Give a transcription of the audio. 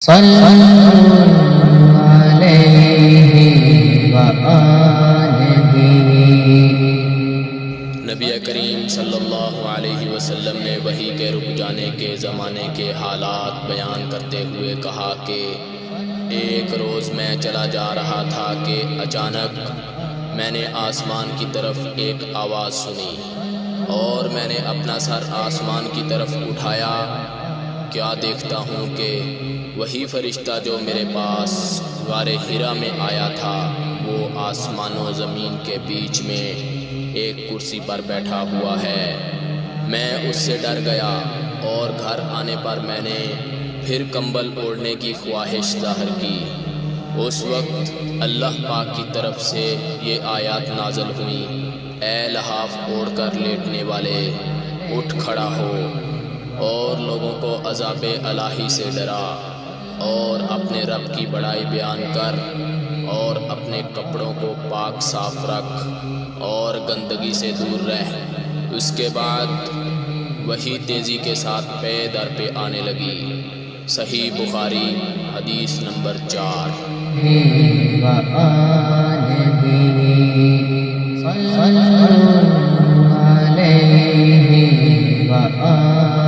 صلوا عليه وآله۔ نبی کریم صلی اللہ علیہ وسلم نے وحی کے رک جانے کے زمانے کے حالات بیان کرتے ہوئے کہا کہ ایک روز میں چلا جا رہا تھا کہ اچانک میں نے آسمان کی طرف ایک آواز سنی اور میں نے اپنا سر آسمان کی طرف اٹھایا۔ کیا دیکھتا ہوں کہ وہی فرشتہ جو میرے پاس غار حرا میں آیا تھا وہ آسمان و زمین کے بیچ میں ایک کرسی پر بیٹھا ہوا ہے۔ میں اس سے ڈر گیا اور گھر آنے پر میں نے پھر کمبل اوڑھنے کی خواہش ظاہر کی۔ اس وقت اللہ پاک کی طرف سے یہ آیات نازل ہوئیں، اے لحاف اوڑھ کر لیٹنے والے، اٹھ کھڑا ہو اور لوگوں کو عذاب الہی سے ڈرا اور اپنے رب کی بڑائی بیان کر اور اپنے کپڑوں کو پاک صاف رکھ اور گندگی سے دور رہ۔ اس کے بعد وہی تیزی کے ساتھ پے در پہ آنے لگی۔ صحیح بخاری حدیث نمبر 4۔ صلوا علیہ وآلہ